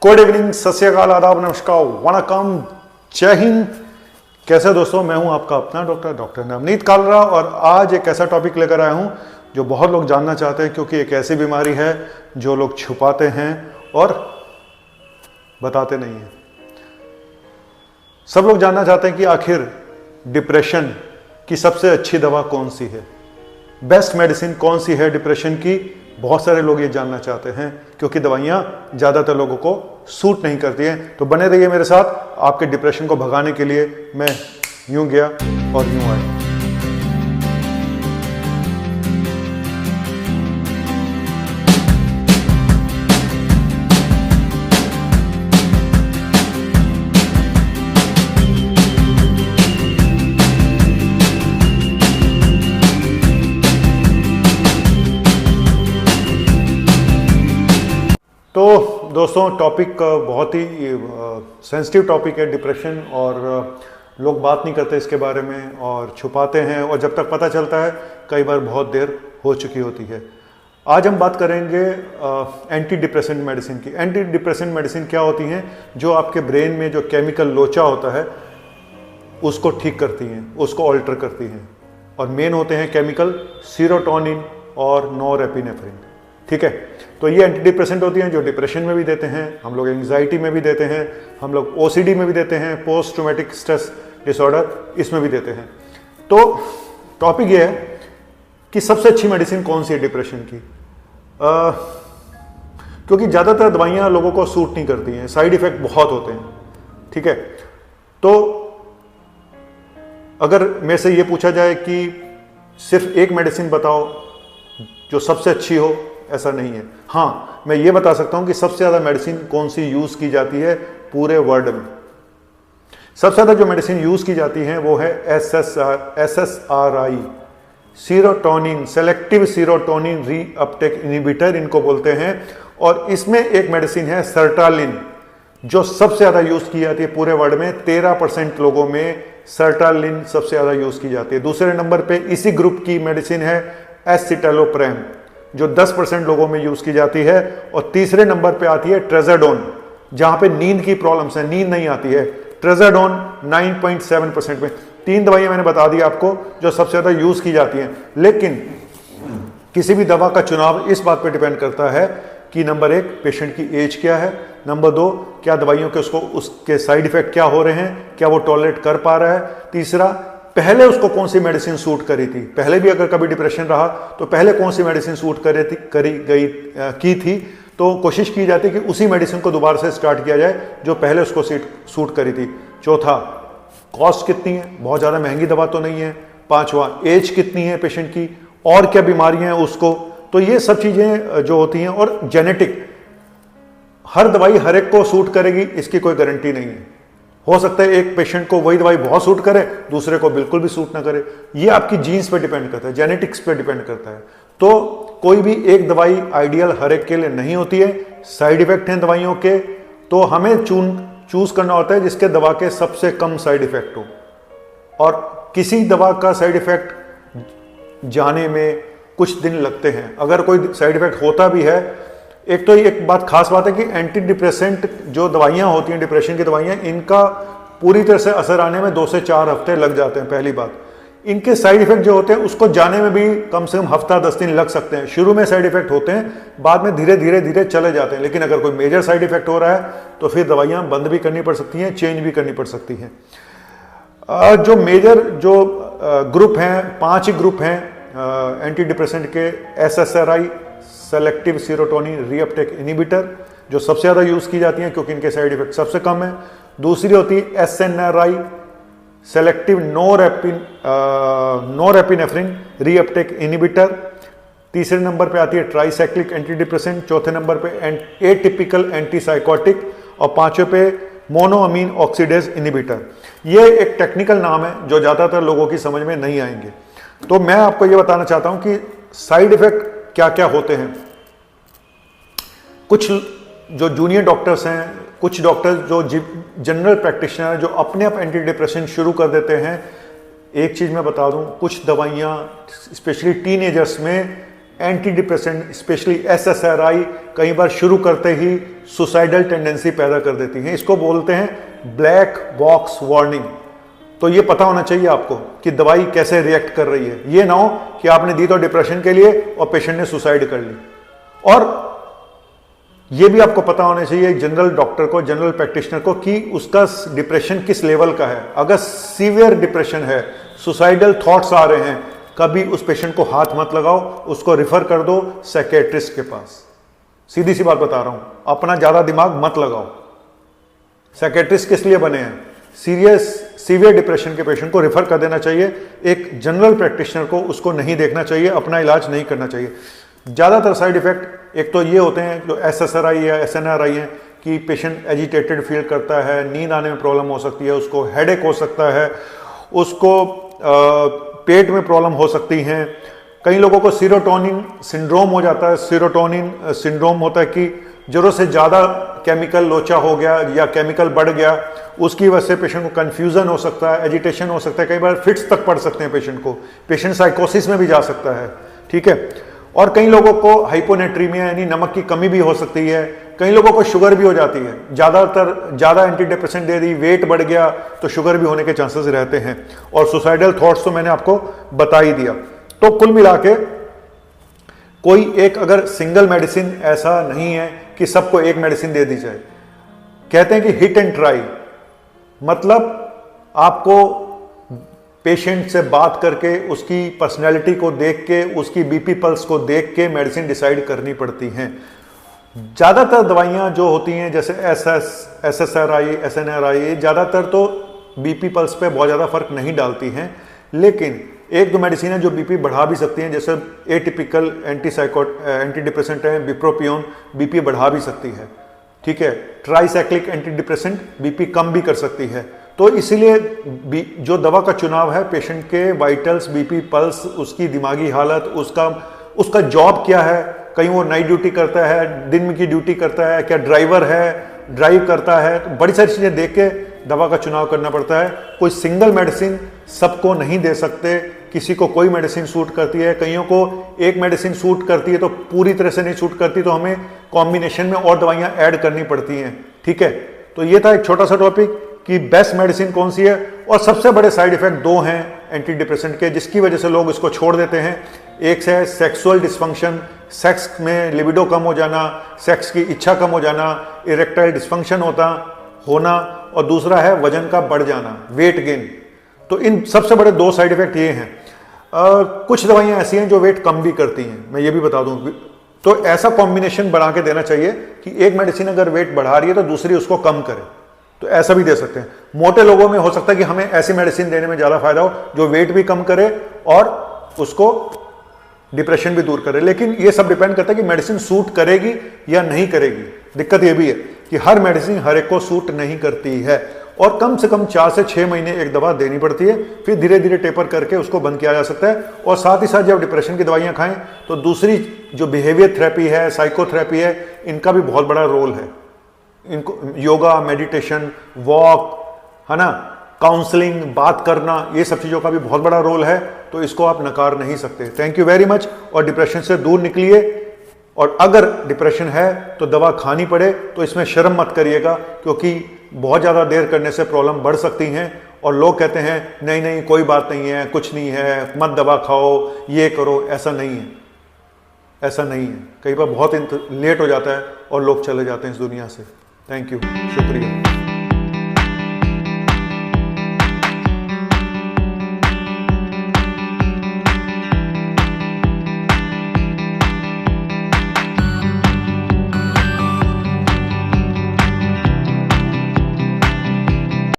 Good evening, सत श्री अकाल, आदाब, नमस्कार, वणकम, जय हिंद। कैसे दोस्तों, मैं हूं आपका अपना डॉक्टर नवनीत कालरा और आज एक ऐसा टॉपिक लेकर आया हूं जो बहुत लोग जानना चाहते हैं, क्योंकि एक ऐसी बीमारी है जो लोग छुपाते हैं और बताते नहीं हैं। सब लोग जानना चाहते हैं कि आखिर डिप्रेशन की सबसे अच्छी दवा कौन सी है, बेस्ट मेडिसिन कौन सी है डिप्रेशन की। बहुत सारे लोग ये जानना चाहते हैं क्योंकि दवाइयाँ ज़्यादातर लोगों को सूट नहीं करती हैं। तो बने रहिए मेरे साथ, आपके डिप्रेशन को भगाने के लिए मैं यूं गया और यूं आया। तो दोस्तों, टॉपिक बहुत ही सेंसिटिव टॉपिक है डिप्रेशन, और लोग बात नहीं करते इसके बारे में और छुपाते हैं, और जब तक पता चलता है कई बार बहुत देर हो चुकी होती है। आज हम बात करेंगे एंटी डिप्रेसेंट मेडिसिन की। एंटी डिप्रेसेंट मेडिसिन क्या होती हैं? जो आपके ब्रेन में जो केमिकल लोचा होता है उसको ठीक करती हैं, उसको ऑल्टर करती हैं, और मेन होते हैं केमिकल सीरोटोनिन और नॉरएपिनेफ्रिन। ठीक है, तो ये एंटी डिप्रेसेंट होती हैं जो डिप्रेशन में भी देते हैं, हम लोग एंग्जाइटी में भी देते हैं, हम लोग ओसीडी में भी देते हैं, पोस्ट ट्रॉमेटिक स्ट्रेस डिसऑर्डर इसमें भी देते हैं। तो टॉपिक ये है कि सबसे अच्छी मेडिसिन कौन सी है डिप्रेशन की, क्योंकि ज़्यादातर दवाइयाँ लोगों को सूट नहीं करती हैं, साइड इफ़ेक्ट बहुत होते हैं। ठीक है, तो अगर मेरे से ये पूछा जाए कि सिर्फ एक मेडिसिन बताओ जो सबसे अच्छी हो, ऐसा नहीं है। हाँ, मैं ये बता सकता हूं कि सबसे ज़्यादा मेडिसिन कौन सी यूज़ की जाती है पूरे वर्ल्ड में। सबसे ज़्यादा जो मेडिसिन यूज़ की जाती है वो है SSRI, serotonin, selective serotonin reuptake inhibitor इनको बोलते हैं। और इसमें एक मेडिसिन है सर्टालिन, जो सबसे ज़्यादा यूज़ की जाती है पूरे वर्ल्ड में। 13% लोगों में सर्टालिन सबसे ज़्यादा यूज़ की जाती है। दूसरे नंबर पर इसी ग्रुप की मेडिसिन है एसिटालोप्रेम, जो 10% लोगों में यूज की जाती है। और तीसरे नंबर पे आती है ट्रेज़ाडोन, जहां पे नींद की प्रॉब्लम्स है, नींद नहीं आती है। ट्रेज़ाडोन 9.7% में। 3 दवाइयां मैंने बता दी आपको जो सबसे ज्यादा यूज की जाती हैं। लेकिन किसी भी दवा का चुनाव इस बात पे डिपेंड करता है कि नंबर 1 पेशेंट की एज क्या है, नंबर 2 क्या दवाइयों के उसके साइड इफेक्ट क्या हो रहे हैं, क्या वो टॉलरेट कर पा रहा है, तीसरा पहले उसको कौन सी मेडिसिन सूट करी थी, पहले भी अगर कभी डिप्रेशन रहा तो पहले कौन सी मेडिसिन सूट की थी, तो कोशिश की जाती है कि उसी मेडिसिन को दोबारा से स्टार्ट किया जाए जो पहले उसको सूट करी थी। चौथा, कॉस्ट कितनी है, बहुत ज़्यादा महंगी दवा तो नहीं है। पांचवा, एज कितनी है पेशेंट की, और क्या बीमारियां हैं उसको। तो ये सब चीज़ें जो होती हैं, और जेनेटिक, हर दवाई हर एक को सूट करेगी इसकी कोई गारंटी नहीं है। हो सकता है एक पेशेंट को वही दवाई बहुत सूट करे, दूसरे को बिल्कुल भी सूट ना करे। ये आपकी जीन्स पे डिपेंड करता है, जेनेटिक्स पे डिपेंड करता है। तो कोई भी एक दवाई आइडियल हर एक के लिए नहीं होती है। साइड इफेक्ट हैं दवाइयों के, तो हमें चूज करना होता है जिसके दवा के सबसे कम साइड इफेक्ट हो। और किसी दवा का साइड इफेक्ट जाने में कुछ दिन लगते हैं। अगर कोई साइड इफेक्ट होता भी है, एक तो एक बात खास बात है कि एंटी डिप्रेसेंट जो दवाइयां होती हैं, डिप्रेशन की दवाइयां, इनका पूरी तरह से असर आने में 2 से 4 हफ्ते लग जाते हैं। पहली बात, इनके साइड इफेक्ट जो होते हैं उसको जाने में भी कम से कम हफ्ता 10 दिन लग सकते हैं। शुरू में साइड इफेक्ट होते हैं, बाद में धीरे धीरे चले जाते हैं। लेकिन अगर कोई मेजर साइड इफेक्ट हो रहा है तो फिर दवाइयाँ बंद भी करनी पड़ सकती हैं, चेंज भी करनी पड़ सकती हैं। जो मेजर जो ग्रुप हैं, 5 ग्रुप हैं एंटी डिप्रेसेंट के। SSRI, selective serotonin reuptake inhibitor, जो सबसे ज़्यादा यूज़ की जाती हैं क्योंकि इनके साइड इफेक्ट सबसे कम है। दूसरी होती है SNRI, selective norepinephrine reuptake inhibitor. तीसरे नंबर पे आती है ट्राइसाइक्लिक एंटी डिप्रेसेंट। चौथे नंबर पे एटिपिकल एंटीसाइकोटिक, और पांचवें पे मोनोअमीन ऑक्सीडेज इनहिबिटर। ये एक टेक्निकल नाम है जो ज़्यादातर लोगों की समझ में नहीं आएंगे। तो मैं आपको ये बताना चाहता हूँ कि साइड इफेक्ट क्या क्या होते हैं। कुछ जो जूनियर डॉक्टर्स हैं, कुछ डॉक्टर्स जो जनरल प्रैक्टिशनर हैं, जो अपने आप एंटी डिप्रेशन शुरू कर देते हैं। एक चीज़ मैं बता दूं, कुछ दवाइयाँ स्पेशली टीनेजर्स में एंटी डिप्रेसेंट स्पेशली SSRI कई बार शुरू करते ही सुसाइडल टेंडेंसी पैदा कर देती हैं। इसको बोलते हैं ब्लैक बॉक्स वार्निंग। तो ये पता होना चाहिए आपको कि दवाई कैसे रिएक्ट कर रही है। ये ना हो कि आपने दी तो डिप्रेशन के लिए और पेशेंट ने सुसाइड कर ली। और ये भी आपको पता होना चाहिए जनरल डॉक्टर को, जनरल प्रैक्टिशनर को, कि उसका डिप्रेशन किस लेवल का है। अगर सीवियर डिप्रेशन है, सुसाइडल थॉट्स आ रहे हैं, कभी उस पेशेंट को हाथ मत लगाओ, उसको रिफर कर दो साइकेट्रिस्ट के पास। सीधी सी बात बता रहा हूं, अपना ज्यादा दिमाग मत लगाओ। साइकेट्रिस्ट किस लिए बने हैं? सीवियर डिप्रेशन के पेशेंट को रिफर कर देना चाहिए एक जनरल प्रैक्टिशनर को, उसको नहीं देखना चाहिए, अपना इलाज नहीं करना चाहिए। ज्यादातर साइड इफेक्ट एक तो ये होते हैं जो SSRI या SNRI है कि पेशेंट एजिटेटेड फील करता है, नींद आने में प्रॉब्लम हो सकती है, उसको हेडेक हो सकता है, उसको पेट में प्रॉब्लम हो सकती हैं। कई लोगों को सीरोटोनिन सिंड्रोम हो जाता है। सीरोटोनिन सिंड्रोम होता है कि जरूरत से ज़्यादा केमिकल लोचा हो गया या केमिकल बढ़ गया, उसकी वजह से पेशेंट को कन्फ्यूजन हो सकता है, एजिटेशन हो सकता है, कई बार फिट्स तक पड़ सकते हैं पेशेंट को, पेशेंट साइकोसिस में भी जा सकता है। ठीक है। और कई लोगों को हाइपोनेट्रीमिया यानी नमक की कमी भी हो सकती है। कई लोगों को शुगर भी हो जाती है। ज़्यादा एंटी डिप्रेसेंट दे दी, वेट बढ़ गया तो शुगर भी होने के चांसेस रहते हैं। और सुसाइडल थॉट्स तो मैंने आपको बता ही दिया। तो कुल मिला के कोई एक अगर सिंगल मेडिसिन ऐसा नहीं है कि सबको एक मेडिसिन दे दी जाए। कहते हैं कि हिट एंड ट्राई, मतलब आपको पेशेंट से बात करके, उसकी पर्सनैलिटी को देख के, उसकी बीपी पल्स को देख के मेडिसिन डिसाइड करनी पड़ती हैं। ज़्यादातर दवाइयाँ जो होती हैं जैसे SSRI, SNRI, ज़्यादातर तो बीपी पल्स पे बहुत ज़्यादा फर्क नहीं डालती हैं, लेकिन एक दो मेडिसिन है जो बीपी बढ़ा भी सकती हैं, जैसे एटिपिकल एंटी डिप्रेसेंट है बिप्रोपियोन, बीपी बढ़ा भी सकती है। ठीक है। ट्राइसाइक्लिक एंटी डिप्रेसेंट बीपी कम भी कर सकती है। तो इसीलिए जो दवा का चुनाव है पेशेंट के वाइटल्स, बीपी पल्स, उसकी दिमागी हालत, उसका जॉब क्या है, कहीं वो नाइट ड्यूटी करता है, दिन की ड्यूटी करता है, क्या ड्राइवर है, ड्राइव करता है, तो बड़ी सारी चीज़ें देख के दवा का चुनाव करना पड़ता है। कोई सिंगल मेडिसिन सबको नहीं दे सकते। किसी को कोई मेडिसिन सूट करती है, कईयों को एक मेडिसिन सूट करती है तो पूरी तरह से नहीं सूट करती, तो हमें कॉम्बिनेशन में और दवाइयाँ ऐड करनी पड़ती हैं। ठीक है। तो ये था एक छोटा सा टॉपिक कि बेस्ट मेडिसिन कौन सी है। और सबसे बड़े साइड इफेक्ट दो हैं एंटी डिप्रेसेंट के, जिसकी वजह से लोग इसको छोड़ देते हैं। एक से सेक्सुअल डिस्फंक्शन, सेक्स में लिबिडो कम हो जाना, सेक्स की इच्छा कम हो जाना, इरेक्टाइल डिस्फंक्शन होना, और दूसरा है वजन का बढ़ जाना, वेट गेन। तो इन सबसे बड़े दो साइड इफेक्ट ये हैं। कुछ दवाइयाँ ऐसी हैं जो वेट कम भी करती हैं, मैं ये भी बता दूं। तो ऐसा कॉम्बिनेशन बना के देना चाहिए कि एक मेडिसिन अगर वेट बढ़ा रही है तो दूसरी उसको कम करे, तो ऐसा भी दे सकते हैं। मोटे लोगों में हो सकता है कि हमें ऐसी मेडिसिन देने में ज़्यादा फायदा हो जो वेट भी कम करे और उसको डिप्रेशन भी दूर करे। लेकिन ये सब डिपेंड करता है कि मेडिसिन सूट करेगी या नहीं करेगी। दिक्कत ये भी है कि हर मेडिसिन हर एक को सूट नहीं करती है, और कम से कम 4 से 6 महीने एक दवा देनी पड़ती है, फिर धीरे धीरे टेपर करके उसको बंद किया जा सकता है। और साथ ही साथ जब डिप्रेशन की दवाइयाँ खाएं तो दूसरी जो बिहेवियर थेरेपी है, साइकोथेरेपी है, इनका भी बहुत बड़ा रोल है। इनको योगा, मेडिटेशन, वॉक, है ना, काउंसलिंग, बात करना, ये सब चीज़ों का भी बहुत बड़ा रोल है। तो इसको आप नकार नहीं सकते। Thank you very much. और डिप्रेशन से दूर निकलिए। और अगर डिप्रेशन है तो दवा खानी पड़े तो इसमें शर्म मत करिएगा, क्योंकि बहुत ज़्यादा देर करने से प्रॉब्लम बढ़ सकती हैं। और लोग कहते हैं नहीं नहीं कोई बात नहीं है, कुछ नहीं है, मत दवा खाओ, ये करो। ऐसा नहीं है, ऐसा नहीं है। कई बार बहुत लेट हो जाता है और लोग चले जाते हैं इस दुनिया से। थैंक यू, शुक्रिया।